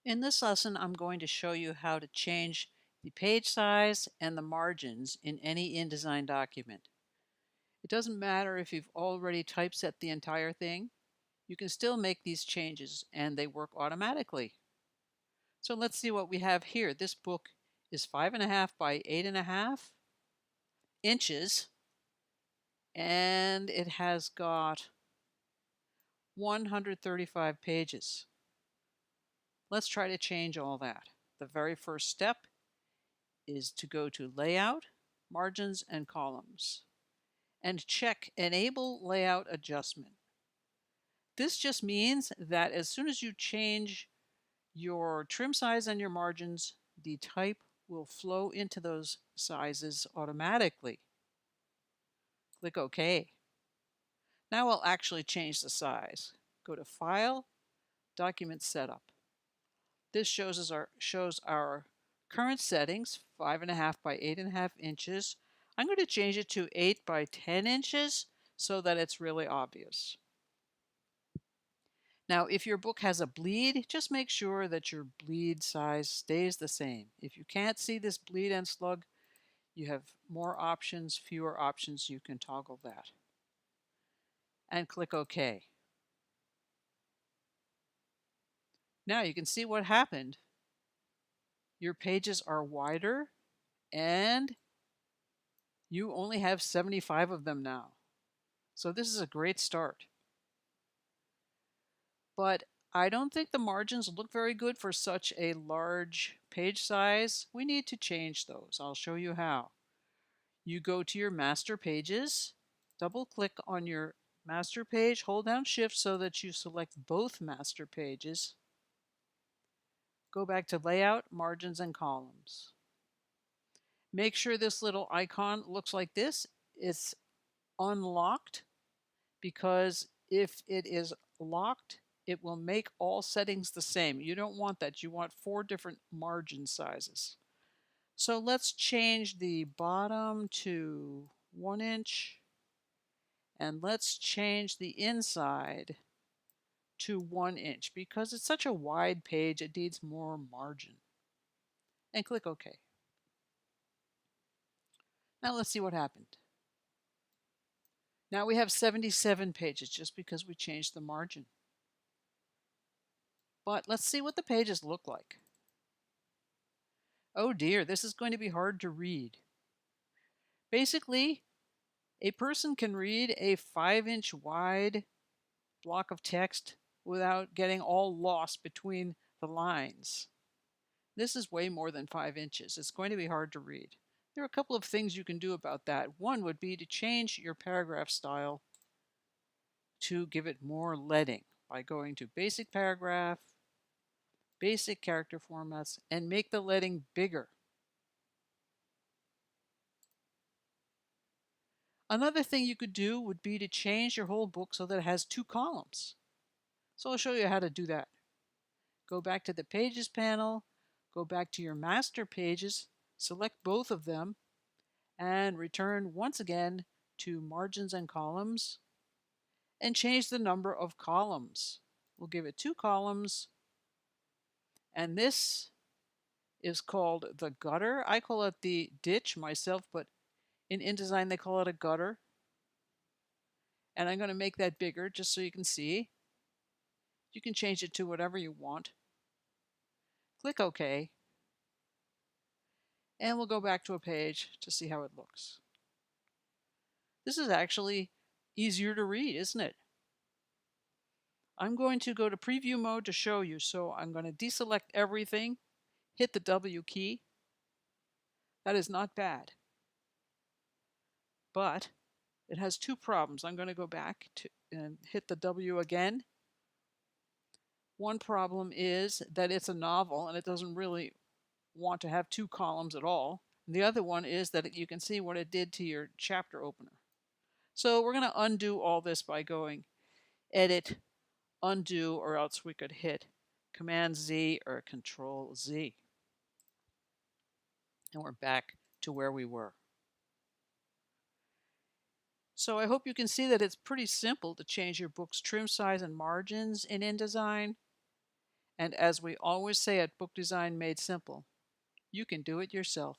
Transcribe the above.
In this lesson, I'm going to show you how to change the page size and the margins in any InDesign document. It doesn't matter if you've already typeset the entire thing, you can still make these changes and they work automatically. So let's see what we have here. This book is 5.5 by 8.5 inches and it has got 135 pages. Let's try to change all that. The very first step is to go to Layout, Margins and Columns, and check Enable Layout Adjustment. This just means that as soon as you change your trim size and your margins, the type will flow into those sizes automatically. Click OK. Now I'll actually change the size. Go to File, Document Setup. This shows our current settings, 5.5 by 8.5 inches. I'm going to change it to 8 by 10 inches so that it's really obvious. Now, if your book has a bleed, just make sure that your bleed size stays the same. If you can't see this bleed and slug, you have more options, fewer options, you can toggle that. And click OK. Now you can see what happened. Your pages are wider and you only have 75 of them now. So this is a great start. But I don't think the margins look very good for such a large page size. We need to change those. I'll show you how. You go to your master pages, double click on your master page, hold down Shift so that you select both master pages. Go back to Layout, Margins and Columns. Make sure this little icon looks like this. It's unlocked, because if it is locked, it will make all settings the same. You don't want that. You want 4 different margin sizes. So let's change the bottom to 1 inch, and let's change the inside to 1 inch because it's such a wide page, it needs more margin. And click OK. Now let's see what happened. Now we have 77 pages just because we changed the margin. But let's see what the pages look like. Oh dear, this is going to be hard to read. Basically, a person can read a 5-inch wide block of text without getting all lost between the lines. This is way more than 5 inches. It's going to be hard to read. There are a couple of things you can do about that. One would be to change your paragraph style to give it more leading by going to Basic Paragraph, Basic Character Formats, and make the leading bigger. Another thing you could do would be to change your whole book so that it has 2 columns. So I'll show you how to do that. Go back to the Pages panel, go back to your master pages, select both of them, and return once again to Margins and Columns, and change the number of columns. We'll give it 2 columns, and this is called the gutter. I call it the ditch myself, but in InDesign they call it a gutter. And I'm going to make that bigger just so you can see. You can change it to whatever you want. Click OK. And we'll go back to a page to see how it looks. This is actually easier to read, isn't it? I'm going to go to preview mode to show you. So I'm going to deselect everything, hit the W key. That is not bad. But it has 2 problems. I'm going to go back to and hit the W again. One problem is that it's a novel and it doesn't really want to have 2 columns at all. And the other one is that you can see what it did to your chapter opener. So we're going to undo all this by going Edit, Undo, or else we could hit Command Z or Control Z. And we're back to where we were. So I hope you can see that it's pretty simple to change your book's trim size and margins in InDesign. And as we always say at Book Design Made Simple, you can do it yourself.